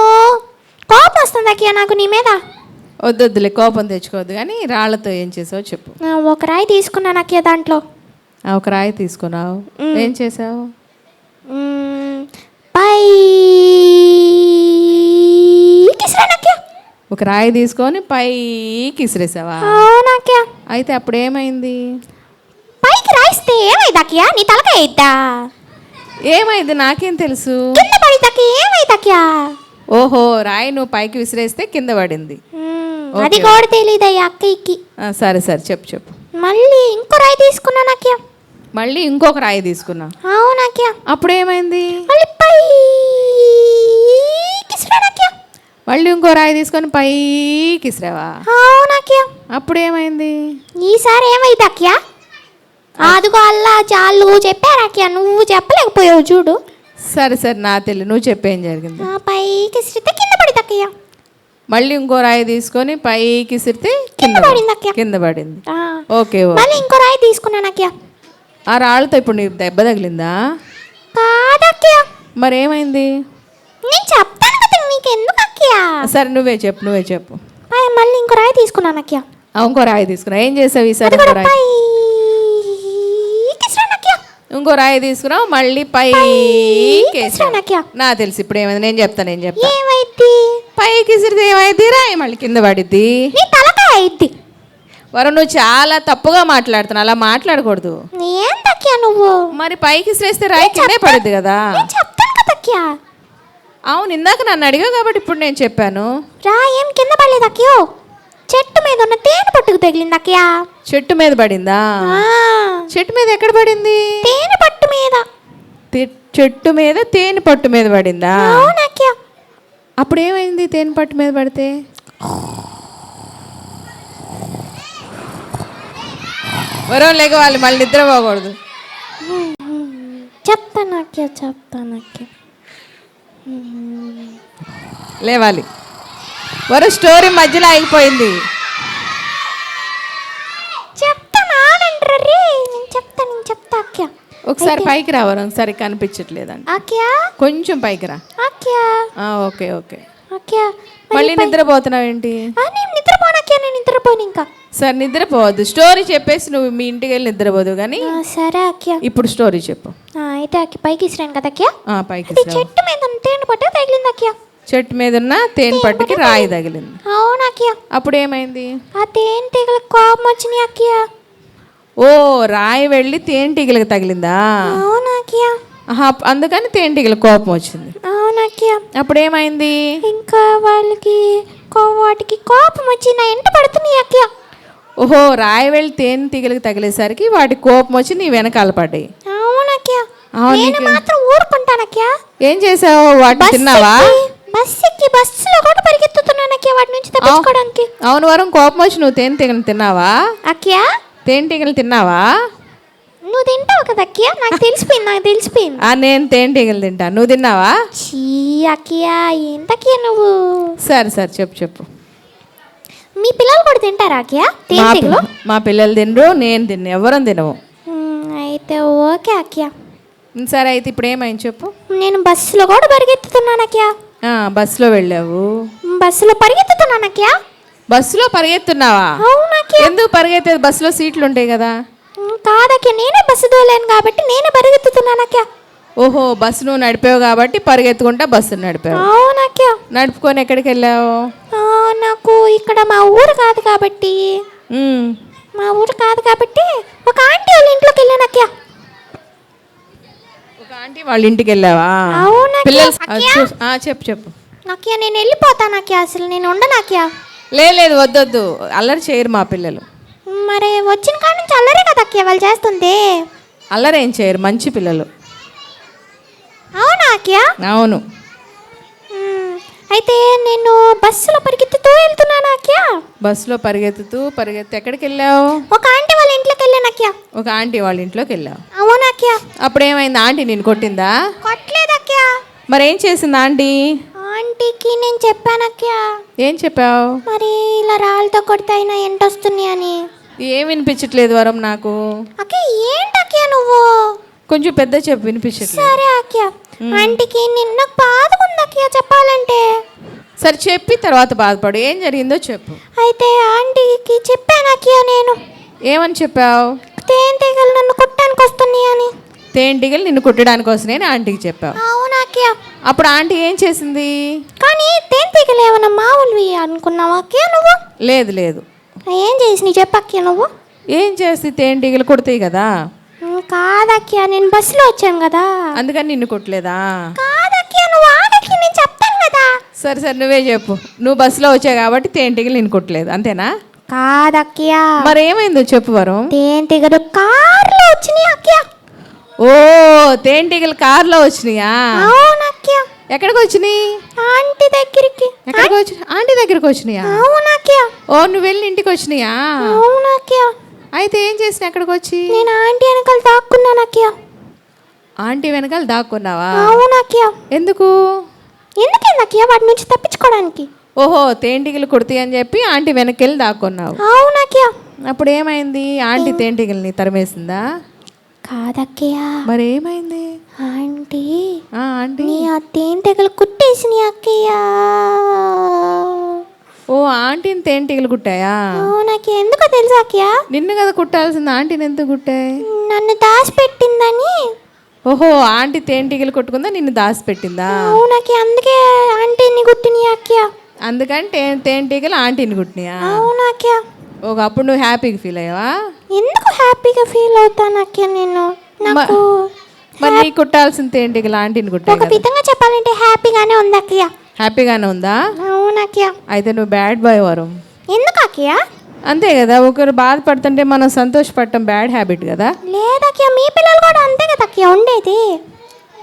కోపం వస్తుంది అక్కియా నాకు నీ మీద. వద్దులే, కోపం తెచ్చుకోవద్దు, కానీ రాళ్ళతో ఏం చేసావు చెప్పు. ఒక రాయి తీసుకున్నాను అక్కియా. దాంట్లో ఒక రాయి తీసుకున్నావు, ఏం చేసావు? ఒక రాయి తీసుకొని పైకి ఇసిరేసావా? అవునాక్యా. అయితే అప్పుడు ఏమైంది? పైకి రాయిస్తే ఏమైంది అక్కియా? నీ తలకాయ అయిద్దా? ఏమైంది నాకేం తెలుసు. కింద పడితే ఏమైంది అక్కియా? ఓహో, రాయి నువ్వు పైకి విసిరేస్తే కింద పడింది. అది కూడా తెలియదయ్యా అక్కయ్యకి. సరే చెప్పు. మళ్ళీ ఇంకో రాయి తీసుకున్నాను అక్కియా. మళ్ళీ ఇంకొక రాయి తీసుకున్నా? అవునాక్యా. అప్పుడు ఏమైంది? మళ్ళీ పైకి ఇసిరాను అక్కియా. మళ్ళీ ఇంకో రాయి తీసుకొని పైకి ఇసిరావా? అవునాక్యా. అప్పుడు ఏమైంది? ఈసారి ఏమైంది అక్కియా? అదిగో అల్లా చాలు చెప్పారు అక్కియా, నువ్వు చెప్పలేకపోయావు చూడు. సరే నా తెలియదు, నువ్వు చెప్పేం జరిగింది? పైకి ఇసిరితే కింద పడింది అక్కియా. మళ్ళీ ఇంకో రాయి తీసుకొని పైకి ఇసిరితే కింద పడింది అక్కియా. కింద పడింది. ఓకే. మళ్ళీ ఇంకో రాయి తీసుకున్నాను అక్కియా. ఆ రాళ్ళతో ఇప్పుడు నీకు దెబ్బ తగిలిందా? కాదక్కియా. మరి ఏమైంది? నేను చెప్తాను కదా, నీకు ఎందుకు అక్కియా? సరే నువ్వే చెప్పు. మళ్ళీ ఇంకో రాయి తీసుకున్నాను అక్కియా. ఇంకో రాయి తీసుకున్నా, ఏం చేసావు ఈసారి? ఇంకో రాయి తీసుకున్నావు, మళ్ళీ పైకి నా తెలుసు ఇప్పుడు ఏమైంది, నేను చెప్తాను. ఏమైంది? పైకి ఇసిరితే ఏమైంది? రాయి మళ్ళీ కింద పడిద్ది. వరుణ్, నువ్వు చాలా తప్పుగా మాట్లాడుతున్నావు, అలా మాట్లాడకూడదు. ఏంటక్కియా నువ్వు? మరి పైకి ఇసిరేస్తే రాయి కిందే పడుద్ది కదా. చెప్తాను కదక్కియా. అవును, ఇందాక నన్ను అడిగావు కాబట్టి ఇప్పుడు నేను చెప్పాను. రాయి ఏం కింద పడలేదు అక్కియో, చెట్టు మీద ఉన్న తేనె పట్టుకు తగిలింది అక్కియా. చెట్టు మీద పడిందా? చెట్టు మీద ఎక్కడ పడింది? తేనె పట్టు మీద. చెట్టు మీద తేనె పట్టు మీద పడిందా? అవునక్కియా. అప్పుడు ఏమైంది తేనె పట్టు మీద పడితే? వరం లేవాలి, మళ్ళీ నిద్రపోకూడదు. చెప్తాను లేవాలి. వరం స్టోరీ మధ్యలో ఆగిపోయింది. చెప్తా అక్కియా. ఒకసారి పైకి రా వరం, సరే కనిపించట్లేదండి. అక్కియా కొంచెం పైకి రా. అక్కియా ఓకే అక్కియా. మళ్ళీ నిద్రపోతున్నావు ఏంటి? నేను నిద్రపోను అక్కియా, నేను నిద్రపోను ఇంకా. సరే నిద్రపోవద్దు, స్టోరీ చెప్పేసి నువ్వు మీ ఇంటికి వెళ్ళి నిద్రపోదు కానీ. సరే అక్కియా, ఇప్పుడు స్టోరీ చెప్పు. అయితే అక్కి పైకి ఇసిరాను కదా అక్కియా. పైకి చెట్టు మీద తేనె పట్టు తగిలింది అక్కియా. చెట్టు మీద ఉన్న తేనె పట్టుకి రాయి తగిలింది. అవును అక్కియా. అప్పుడు ఏమైంది? ఆ తేనె తీగలకు కోపం వచ్చినాయి అక్కియా. ఓ, రాయి వెళ్ళి తేనెటీగలకు తగిలిందా? అవును అక్కియా. అందుకని తేనెటీగలకు కోపం వచ్చింది. అవును అక్కియా. అప్పుడు ఏమైంది? ఇంకా వాటికి కోపం వచ్చి నా ఎంట పడుతున్నాయి అక్కియా. ఓహో, రాయి వెళ్ళి తేనెటీగలకు తగిలేసరికి వాటి కోపం వచ్చి నీ వెనకాల పడ్డాయి. అవును అక్కియా. నేను మాత్రం ఊరుకుంటాను అక్కియా. ఏం చేసావు? వాటిని తిన్నావా? బస్సులో కూడా పరిగెత్తుతున్నాను అక్కియా వాటి నుంచి తప్పించుకోవడానికి. అవును వరం, కోపం వచ్చి నువ్వు తేనెటీగలు తిన్నావా? అక్కియా తేనెటీగలు తిన్నావా? నువ్వు తింటావు కదా అక్కియా, నాకు తెలిసిపోయింది. నేను తేనెటీగలు తింటా, నువ్వు తిన్నావా? చీ అక్కియా, ఏంటక్కియా నువ్వు? సరే చెప్పు. మీ పిల్లలు కూడా తింటారా అక్కయ్య మా తేనెటీగలు మా పిల్లలు తినరు, నేను తిన్ను, ఎవరం తినము. అయితే ఓకే అక్కయ్య. సరే అయితే ఇప్పుడు ఏమైంది చెప్పు. నేను బస్సులో కూడా పరిగెత్తుతున్నాను అక్కయ్య. బస్సులో వెళ్ళావు. బస్సులో పరిగెత్తుతున్నాను అక్కయ్య. బస్సులో పరిగెత్తున్నావా? అవును అక్కయ్య. ఎందుకు పరిగెత్తేది? బస్సులో సీట్లు ఉంటాయి కదా. కాదక్కయ్య, నేనే బస్సు దోలేను కాబట్టి నేనే పరిగెత్తుతున్నాను అక్కయ్య. ఓహో, బస్సు నువ్వు నడిపావు కాబట్టి పరిగెత్తుకుంటా బస్సును నడిపావు. అవును అక్కయ్య. నడుపుకొని ఎక్కడికి వెళ్ళావు? నాకు ఇక్కడ మా ఊరు కాదు కాబట్టి ఒక ఆంటీ వాళ్ళ ఇంట్లోకి వెళ్ళాను అక్కయ్య. ఒక ఆంటీ వాళ్ళ ఇంటికి వెళ్ళావా? అవును పిల్లలు అక్కయ్య. చెప్పు. అక్కయ్య నేను వెళ్ళిపోతాను అక్కయ్య, అసలు నేను ఉండను అక్కయ్య. లేదు వద్దొద్దు, అల్లరి చేయరు మా పిల్లలు. మరి వచ్చిన కాడ నుంచి అల్లరే కదా అక్కయ్య వాళ్ళు చేస్తుంది. అల్లరి ఏం చేయరు, మంచి పిల్లలు. అవునా అక్కయ్య? అవును. అయితే నేను బస్సులో పరిగెత్తుతూ వెళ్తున్నాను అక్కయ్య. బస్సులో పరిగెత్తి ఎక్కడికి వెళ్ళావు? ఒక ఆంటీ వాళ్ళ ఇంట్లోకి వెళ్ళాను అక్కయ్య. ఒక ఆంటీ వాళ్ళ ఇంట్లోకి వెళ్ళావు. అవునా అక్కయ్య? అప్పుడు ఏమైంది? ఆంటీ నేను కొట్టిందా? కొట్టలేదు అక్కయ్య. మరి ఏం చేసింది ఆంటీ? ఆంటీకి నేను చెప్పాను అక్కయ్య. ఏం చెప్పావు? మరి ఇలా రాళ్ళతో కొడితే అయినా ఎంటొస్తుంది అని. ఏం వినిపించట్లేదు వరం నాకు. అక్కయ్య ఏంటి అక్కయ్య నువ్వు? కొంచెం పెద్ద చెప్పు, వినిపించట్లేదు. సరే అక్కయ్య. ఆంటీకి నాకు బాధగా ఉంది అక్కయ్య చెప్పాలంటే. సరే చెప్పి తర్వాత బాధపడు, ఏం జరిగిందో చెప్పు. అయితే ఆంటీకి చెప్పాను అక్కయ్య నేను. ఏమని చెప్పావు? తేనెటీగలు నన్ను కుట్టడానికి వస్తున్నాయి అని. తేనెటీగలు నిన్ను కుట్టడానికి వస్తున్నాయని ఆంటీకి చెప్పావు. అవునా అక్కయ్య? అప్పుడు ఆంటీ ఏం చేసింది? కానీ తేనెటీగలు ఏమన్నా మామూలువి అనుకున్నావా అక్కయ్య నువ్వు? లేదు. ఏం చేసి చెప్పక్కయ్య నువ్వు? ఏం చేసి తేనెటీగలు కుడతాయి కదా. కాదక్కయ్య, నేను బస్సులో వచ్చాను కదా, అందుకని నిన్ను కొట్టలేదా? కాదక్కయ్య, నువ్వు ఆగక్కయ్య, నేను చెప్తాను కదా. సరే నువ్వే చెప్పు. నువ్వు బస్సులో వచ్చావు కాబట్టి తేనెటీగలు నిన్ను కొట్టలేదు, అంతేనా? కాదక్కయ్య. మరి ఏమైందో చెప్పు వరం. తేనెటీగలు కార్లో వచ్చినాయి అక్కయ్య. ఓ, తేనెటీగలు కార్లో వచ్చినాయా? అవునక్కయ్య. ఎక్కడికి వచ్చినాయి? ఆంటీ దగ్గరికి. ఎక్కడికి వచ్చి? ఆంటీ దగ్గరికి వచ్చినాయా? అవునక్కయ్య. ఓ, నువ్వు వెళ్ళి ఇంటికి వచ్చినాయా? అవునక్కయ్య. అయితే ఏం చేసిన ఎక్కడికి వచ్చి? నేను ఆంటీ వెనకాల దాక్కున్నాను అక్కయ్య. ఆంటీ వెనకాల దాక్కున్నావా? అవునక్కయ్య. ఎందుకు? ఎందుకేందక్కయ్య? వాటి నుంచి తప్పించుకోవడానికి. ఓహో, తేనెటీగలు కుడతాయి అని చెప్పి ఆంటీ వెనక్కి వెళ్ళి దాక్కున్నావు. అవునక్కయ్య. అప్పుడు ఏమైంది? ఆంటీ తేనెటీగల్ని తరిమేసిందా? కాదక్కయ్య. మరి ఏమైంది? ఆంటీ ఆంటీ ఆ తేనెటీగలు కుట్టేసినాయి అక్కయ్య. ఓ, ఆంటీని తేనెటీగలు కుట్టాయా? నాకు ఎందుకో తెలుసా అక్కయ్య? నిన్ను కదా కుట్టాల్సింది, ఆంటీని ఎందుకు కుట్టాయి? నన్ను దాచిపెట్టిందని. ఓహో, ఆంటీ తేనెటీగలు కొట్టుకుందా, నిన్ను దాచిపెట్టిందా? అవునకి, అందుకే ఆంటీని కుట్టినాయి అక్కయ్య. అందుకని తేనెటీగలు ఆంటీని కుట్టినాయా? అవునక్కయ్య. అప్పుడు నువ్వు హ్యాపీగా ఫీల్ అయ్యావా? ఎందుకు హ్యాపీగా ఫీల్ అవుతాను అక్కయ్య నేను? నాకు మరి నీ కుట్టాల్సిన తేనెటీగలు ఆంటీని కుట్టాయి. ఒక విధంగా చెప్పాలంటే హ్యాపీగానే ఉంది అక్కయ్య. హ్యాపీగానే ఉందా? అవునక్కయ్య. అయితే నువ్వు బ్యాడ్ బాయ్ వరం. ఎందుకు అక్కయ్య? అంతే కదా, ఒకరు బాధపడుతుంటే మనం సంతోషపడటం బ్యాడ్ హ్యాబిట్ కదా. లేదక్కయ్య, మీ పిల్లలు కూడా అంతే కదా అక్కయ్య ఉండేది.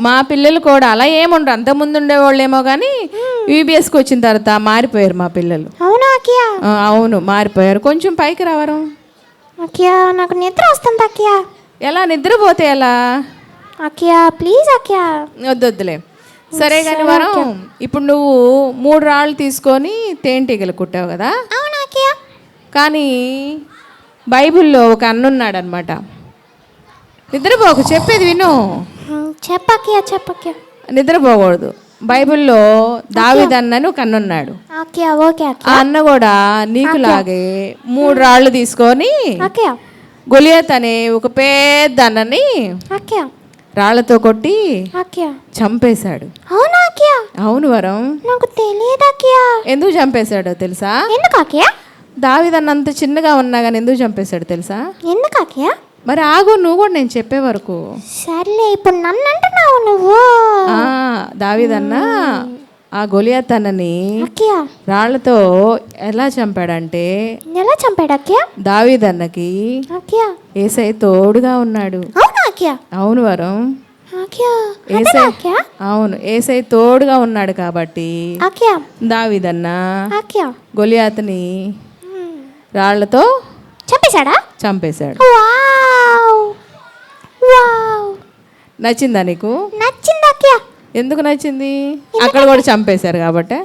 మా పిల్లలు కూడా అలా ఏముండరు, అంతకుముందు ఉండేవాళ్ళు ఏమో కానీ యూబీఎస్కి వచ్చిన తర్వాత మారిపోయారు మా పిల్లలు. అవునా అక్కయ్య? అవును, మారిపోయారు. కొంచెం పైకి రావరం. అక్కయ్య నాకు నిద్ర వస్తుంది అక్కయ్య. ఎలా నిద్రపోతే ఎలా? అక్కయ్య ప్లీజ్ అక్కయ్య. వద్దులే. సరే కానీ వరం, ఇప్పుడు నువ్వు 3 రాళ్ళు తీసుకొని తేనెటీగలు కుట్టావు కదా. అవునా అక్కయ్య? కానీ బైబిల్లో ఒక అన్నున్నాడు అనమాట. నిద్రపోకు, చెప్పేది విను. చెప్పక్కయ్య, చెప్పక్కయ్య. నిద్రపోకూడదు. బైబిల్లో దావీదు అన్నని ఒక అన్నున్నాడు. అక్కయ్య ఓకే అక్కయ్య. ఆ అన్న కూడా నీకులాగే 3 రాళ్ళు తీసుకొని అక్కయ్య గొలియాత్ అనే ఒక పెద్ద అన్నని అక్కయ్య రాళ్లతో కొట్టి అక్కయ్య చంపేశాడు. అవునా అక్కయ్య? అవును వరం. నాకు తెలియదు అక్కయ్య. ఎందుకు చంపేశాడో తెలుసా? ఎందుకు అక్కయ్య? దావీదు అన్న అంత చిన్నగా ఉన్నా కానీ ఎందుకు చంపేశాడు తెలుసా? ఎందుకు అక్కయ్య? మరి ఆగు, నువ్వు కూడా నేను చెప్పే వరకు. సర్లే, ఇప్పుడు నన్ను అంటున్నావు నువ్వు. దావీదు అన్న ఆ గొలియాత్ అన్నని అక్కయ్య రాళ్లతో ఎలా చంపాడంటే, ఎలా చంపాడు అక్కయ్య? దావీదు అన్నకి అక్కయ్య యేసయ్య తోడుగా ఉన్నాడు. అవునా అక్కయ్య? అవును వరం. అక్కయ్య యేసయ్య అక్కయ్య అవును, యేసయ్య తోడుగా ఉన్నాడు కాబట్టి అక్కయ్య దావీదన్న అక్కయ్య గొలియాతుని రాళ్లతో చంపేశాడా? చంపేశాడు. Wow wow. నచ్చిందా నీకు? నచ్చింది అక్కయ్య. ఎందుకు నచ్చింది? అక్కడ కూడా చంపేశారు కాబట్టి.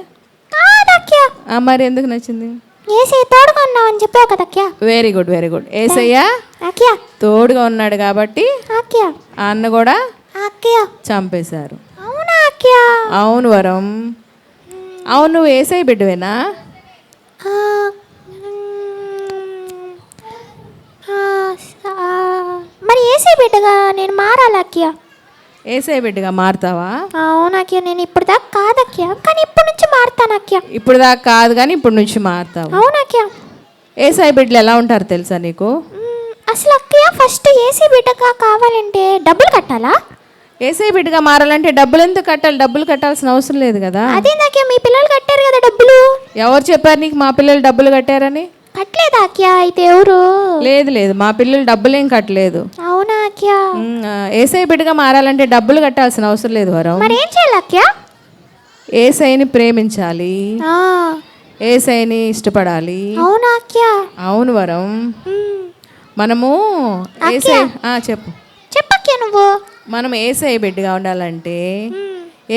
కాదు అక్కయ్య. మరి ఎందుకు నచ్చింది? ఏసే తోడుగా ఉన్నావు అని చెప్పావు కదా అక్యా. Very good very good. Yesayya అక్యా తోడుగా ఉన్నాడు కాబట్టి అక్యా ఆ అన్న కూడా అక్యా. చంపేశారు. అవునా అక్యా? అవును వరం. అవును, నువ్వు ఏసై బిడ్డవేనా? ఆ, ఆ, ఆ, మరి ఏసే బిడ్డగా నేను మారాలి అక్యా. ఏసై బిడ్డగా మారుతావా? అవునక్యా, నేను ఇప్పుడు దాకా కాదక్యా, కానీ ఇప్పుడు నుంచి మారుతాను అక్యా. ఇప్పుడు దాకా కాదు కానీ ఇప్పుడు నుంచి మారుతావు. అవునక్యా. ఏసై బిడ్డలు ఎలా ఉంటారు తెలుసా నీకు? అసలు అక్కయ్య ఫస్ట్ ఏసీ బిడ్డగా కావాలంటే డబ్బులు కట్టాలా? ఏసై బిడ్డగా మారాలంటే డబ్బులు ఎందుకు కట్టాలి? డబ్బులు కట్టాల్సిన అవసరం లేదు కదా. అదేందక్యా, మీ పిల్లలు కట్టారు కదా డబ్బులు. ఎవరు చెప్పారు నీకు మా పిల్లలు డబ్బులు కట్టారని? కట్టలేదా అక్యా? అయితే ఎవరు? లేదు లేదు, మా పిల్లలు డబ్బులేం కట్టలేదు. అవునా అక్యా? ఏసై బిడ్డగా మారాలంటే డబ్బులు కట్టాల్సిన అవసరం లేదు వరం. మరి ఏం చేయాలి అక్యా? ఏసైని ప్రేమించాలి, ఆ, ఏసైని ఇష్టపడాలి. అవునా అక్యా? అవును వరం. మనము ఏసై చెప్పు చెప్పక్యా నువ్వు. మనం ఏసై బిడ్డగా ఉండాలంటే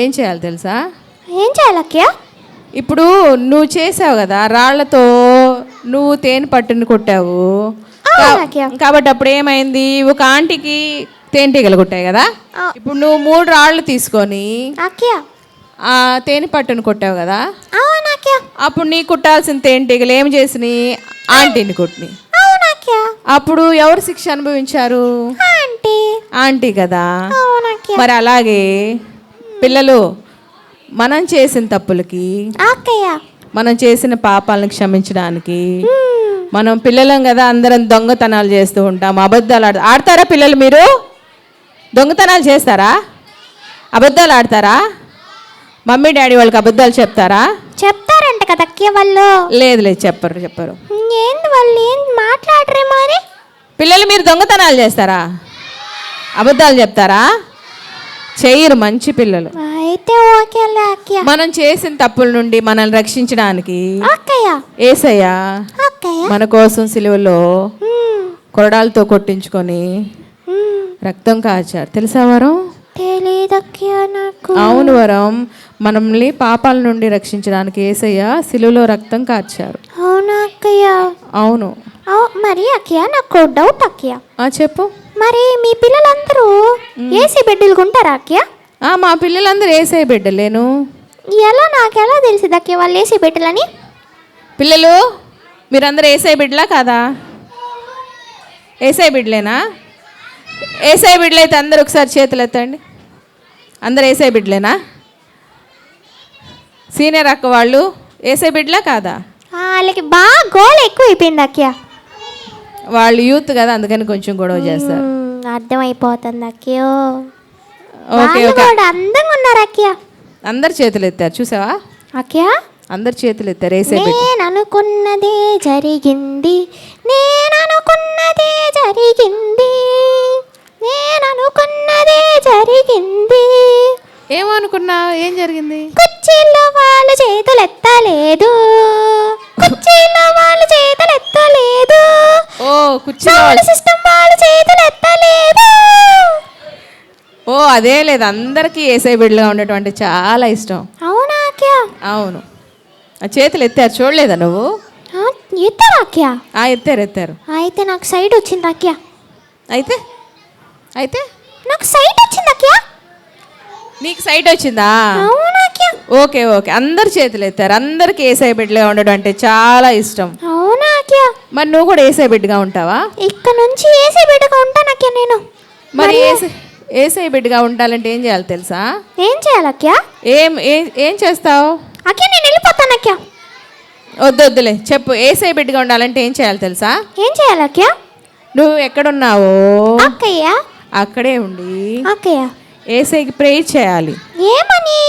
ఏం చేయాలి తెలుసా? ఏం చేయాలి అక్యా? ఇప్పుడు నువ్వు చేసావు కదా, రాళ్లతో నువ్వు తేనె పట్టుని కొట్టావు కాబట్టి అప్పుడు ఏమైంది? ఒక ఆంటీకి తేనెటీగలు కొట్టాయి కదా. ఇప్పుడు నువ్వు 3 రాళ్ళు తీసుకొని అక్యా ఆ తేనె పట్టుని కొట్టావు కదా. అవునా అక్యా? అప్పుడు నీ కుట్టాల్సిన తేనెటీగలు ఏం చేసినాయి? ఆంటీని కొట్టినాయి. అవునా అక్యా? అప్పుడు ఎవరు శిక్ష అనుభవించారు? ఆంటీ. ఆంటీ కదా. అవునా అక్యా? మరి అలాగే పిల్లలు మనం చేసిన తప్పులకి, అక్కయ్య మనం చేసిన పాపాలను క్షమించడానికి మనం పిల్లలం కదా, అందరం దొంగతనాలు చేస్తూ ఉంటాం, అబద్ధాలు ఆడతారా పిల్లలు? మీరు దొంగతనాలు చేస్తారా? అబద్ధాలు ఆడతారా? మమ్మీ డాడీ వాళ్ళకి అబద్ధాలు చెప్తారా? చెప్తారంట కదా అక్కయ్య వాళ్ళు. లేదు లేదు, చెప్పరు. ఏంది వాళ్ళు ఏం మాట్లాడరే మరి? పిల్లలు మీరు దొంగతనాలు చేస్తారా? అబద్ధాలు చెప్తారా? చెయ్యరు మంచి పిల్లలు. అయితే ఓకేలే అక్కయ్య. మనం చేసిన తప్పుల నుండి మనల్ని రక్షించడానికి అక్కయ్య యేసయ్య అక్కయ్య మన కోసం సిలువలో కొరడాలతో కొట్టించుకొని రక్తం కాచారు. తెలుసా వరం? తెలీదక్కయ్య నాకు. అవును వరం, మనల్ని పాపాల నుండి రక్షించడానికి యేసయ్య సిలువలో రక్తం కార్చారు. అవునా అక్కయ్య? అవును. మరి అక్కయ్య నాకు డౌట్ అక్కయ్య. చెప్పు. మరి మీ పిల్లలందరూ ఏసీ బిడ్డలు ఉంటారా అక్కయ్య? మా పిల్లలందరూ ఏసై బిడ్డలేను. నాకు ఎలా తెలిసింది అక్కయ్య వాళ్ళు ఏసీ బిడ్డలని? పిల్లలు మీరందరూ ఏసై బిడ్డలా కాదా? ఏసై బిడ్డలేనా? ఏసై బిడ్డలైతే అందరూ ఒకసారి చేతులు ఎత్తండి. అందరు ఏసై బిడ్డలేనా? సీనియర్ అక్క వాళ్ళు ఏసై బిడ్డలా కాదా? వాళ్ళకి బాగా గోల ఎక్కువ అయిపోయింది అక్కయ్య. వాళ్ళు యూత్ కదా, అందుకని కొంచెం గొడవ చేస్తారు. అర్థమైపోతుంది అక్కయ్య. ఓకే ఓకే, అందంగా ఉన్నారు అక్కయ్య. అందరు చేతులు ఎత్తారు చూసావా? అక్కయ్య అందరు చేతులు ఎత్తారు. ఏసై బిడ్డ. నేను అనుకున్నదే జరిగింది, నేను అనుకున్నదే జరిగింది, నేను అనుకున్నదే జరిగింది. ఏమనుకున్నా? ఏం జరిగింది? కుర్చీలో వాళ్ళు చేతులు ఎత్తలేదు, కుర్చీలో వాళ్ళు చేతులు ఎత్తలేదు, కుర్చీలో సిస్టమ్ వాళ్ళు చేతులు ఎత్తలేదు. అదే లేదు, అందరికీ ఏసై బిడ్డలుగా ఉండటం అంటే చాలా ఇష్టం. అవునా అక్కయ్య? అవును. ఆ చేతులు ఎత్తారు, చూడలేదా నువ్వు? ఎత్తారు అక్కయ్య? ఎత్తారు. అయితే నాకు సైట్ వచ్చింది అక్కయ్య. అయితే నాకు సైట్ వచ్చింది అక్కయ్య. నీకు సైట్ వచ్చిందా? అవునా అక్కయ్య? ఓకే ఓకే, అందరు చేతులు ఎత్తారు. అందరికి ఏసై బిడ్డలుగా ఉండడం అంటే చాలా ఇష్టం. అవునా అక్కయ్య? మరి నువ్వు కూడా ఏసై బిడ్డగా ఉంటావా? ఇక్కడ నుంచి ఏసై బిడ్డగా ఉంటాను అక్కయ్య నేను. మరి ఏసై బిడ్డగా ఉండాలంటే ఏం చేయాలి తెలుసా? ఏం చేయాలి అక్కయ్య? ఏం చేస్తావు అక్కయ్య? నేను వెళ్ళిపోతాను అక్కయ్య. వద్దులే, చెప్పు. ఏసై బిడ్డగా ఉండాలంటే ఏం చేయాలి తెలుసా? ఏం చేయాలి అక్కయ్య? నువ్వు ఎక్కడున్నావో అక్కయ్య అక్కడే ఉండి అక్కయ్య ఏసైకి ప్రేయర్ చేయాలి. ఏమని?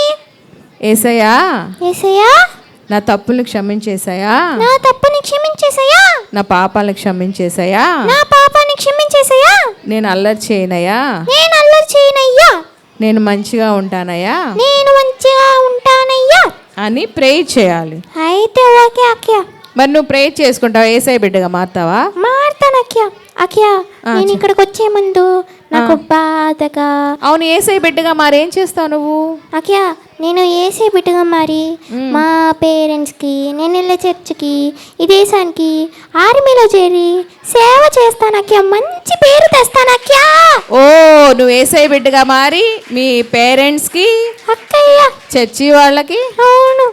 ఏసయ్యా, ఏసయ్యా, నా తప్పుల్ని క్షమించేసయ్యా, నా తప్పుని క్షమించేసయ్యా, నా పాపాలను క్షమించేసయ్యా, నా పాపాన్ని క్షమించేసయ్యా, నేను అల్లరి చేయనయ్యా, నేను అల్లరి చేయనయ్యా, నేను మంచిగా ఉంటానయ్యా, నేను మంచిగా ఉంటానయ్యా అని ప్రేయర్ చేయాలి. అయితే ఓకే అక్కయ్య. మరి నువ్వు ప్రేయర్ చేసుకుంటావా? ఏసై బిడ్డగా మారుతావా? మారుతాను అక్కయ్య. అక్కయ్య నేను ఇక్కడికి వచ్చే ముందు నాకు బాధగా. అవును, ఏసై బిడ్డగా మారేం చేస్తావు నువ్వు? అక్కయ్య నేను ఏసే బిడ్డగా మరి మా పేరెంట్స్కి నేను వెళ్ళే చర్చ్కి ఈ దేశానికి ఆర్మీలో చేరి సేవ చేస్తానక్యా, మంచి పేరు తెస్తానక్యా. ఓ నువ్వు ఏసై బిడ్డగా మారి మీ పేరెంట్స్కి, అక్కయ్య, చర్చి వాళ్ళకి, అవును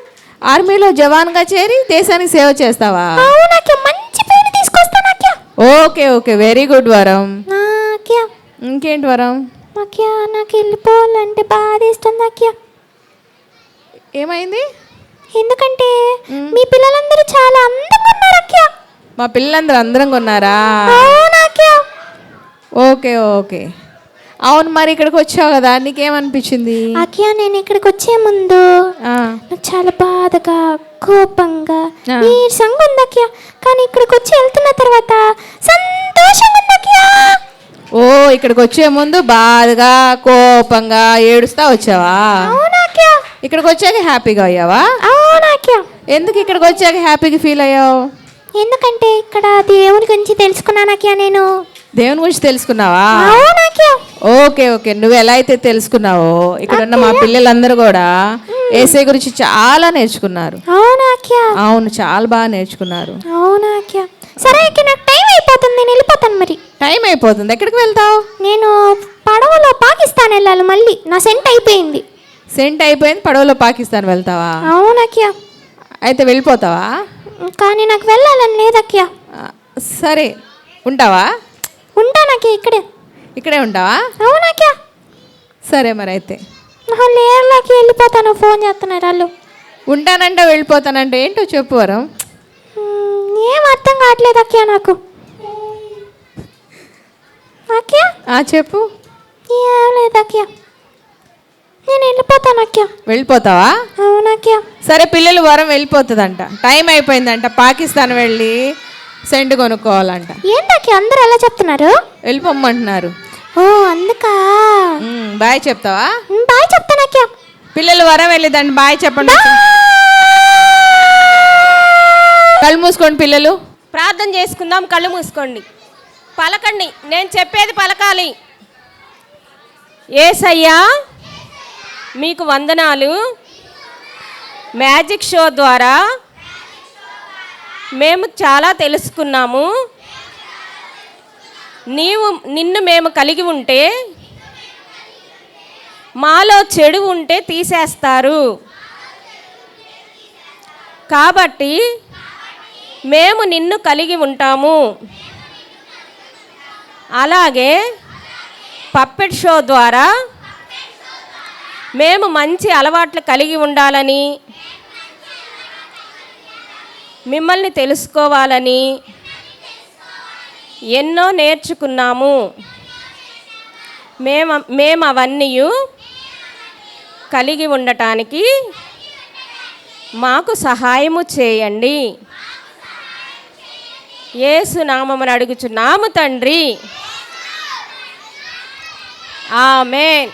ఆర్మీలో జవాన్గా చేరి దేశానికి సేవ చేస్తావా? అవునక్యా, మంచి పేరు తీసుకొస్తానక్యా. ఓకే ఓకే, వెరీ గుడ్ వరం. నాక్యా ఇంకేంటి వరం? అక్యా నాకు వెళ్ళిపోవాలంటే బాధ ఇస్తుంది అక్యా. ఏమైంది? ఎందుకంటే మీ పిల్లలందరూ చాలా అందంగా ఉన్నారు అక్యా. మా పిల్లలందరూ అందంగా ఉన్నారా? అవునక్యా. ఓకే ఓకే, అవును. మరి ఇక్కడికి వచ్చావు కదా, నీకేమనిపించింది? అక్యా నేను ఇక్కడికి వచ్చే ముందు నాకు చాలా బాధగా, కోపంగా, నీరసంగా ఉంది అక్యా. కానీ ఇక్కడికి వచ్చి వెళ్తున్న తర్వాత సంతోషంగా ఉంది అక్యా. ఓ ఇక్కడికి వచ్చే ముందు బాధగా, కోపంగా, ఏడుస్తా వచ్చావా? అవునాక్యా. ఇక్కడికి వచ్చాక హ్యాపీగా అయ్యావా? అవునాక్యా. ఎందుకు ఇక్కడికి వచ్చాక హ్యాపీగా ఫీల్ అయ్యావు? ఎందుకంటే ఇక్కడ దేవుని గురించి తెలుసుకున్నానక్యా. నేను దేవుని గురించి తెలుసుకున్నావా? అవునాక్యా. ఓకే ఓకే, నువ్వు ఎలా అయితే తెలుసుకున్నావో ఇక్కడ ఉన్న మా పిల్లలందరూ కూడా ఏసై గురించి చాలా నేర్చుకున్నారు. అవునాక్యా. అవును, చాలా బాగా నేర్చుకున్నారు. అవునాక్యా. సరే ఇక నాకు టైం అయిపోతుంది, నేను వెళ్ళిపోతాను. మరి టైం అయిపోతుంది, ఎక్కడికి వెళ్తావు? నేను పడవలో పాకిస్తాన్ వెళ్ళాలి మళ్ళీ, నా సెంట్ అయిపోయింది. సెంట్ అయిపోయింది, పడవలో పాకిస్తాన్ వెళ్తావా? అవునక్యా. అయితే వెళ్ళిపోతావా? కానీ నాకు వెళ్ళాలని లేదక్యా. సరే, ఉంటావా? ఉంటానక్యా, ఇక్కడే ఉంటావా? అవునక్యా. సరే మరి అయితే లేర్లోకి వెళ్ళిపోతాను, ఫోన్ చేస్తున్నారు వాళ్ళు. ఉంటానంటే వెళ్ళిపోతానంటే ఏంటో చెప్పు వరం. ఏం అర్థం కావట్లేదు అక్యా నాకు. అక్యా చెప్పు. ఏం లేదు అక్యా, నేను వెళ్ళిపోతాను అక్యా. వెళ్ళిపోతావా? అవునక్యా. సరే, పిల్లలు వరం వెళ్ళిపోతుందంట, టైం అయిపోయిందంట, పాకిస్తాన్ వెళ్ళి సెంట్ కొనుక్కోవాలంట. ఏంటక్యా అందరూ ఎలా చెప్తున్నారు? వెళ్ళిపోమ్మంటున్నారు. ఓ అందుకా. బాయ్ చెప్తావా? బాయ్ చెప్తానక్యా. పిల్లలు వరం వెళ్ళిందండి, బాయ్ చెప్పండి. కళ్ళు మూసుకోండి పిల్లలు. ప్రార్థన చేసుకుందాం. కళ్ళు మూసుకోండి, పలకండి. నేను చెప్పేది పలకాలి. యేసయ్యా మీకు వందనాలు. మ్యాజిక్ షో ద్వారా మేము చాలా తెలుసుకున్నాము. నిన్ను మేము కలిగి ఉంటే మాలో చెడు ఉంటే తీసేస్తారు. కాబట్టి మేము నిన్ను కలిగి ఉంటాము. అలాగే పప్పెట్ షో ద్వారా మేము మంచి అలవాట్లు కలిగి ఉండాలని, మిమ్మల్ని తెలుసుకోవాలని ఎన్నో నేర్చుకున్నాము. మేము అవన్నీ కలిగి ఉండటానికి మాకు సహాయము చేయండి. యేసు నామమున అడుగుచున్నాము తండ్రి, ఆమేన్.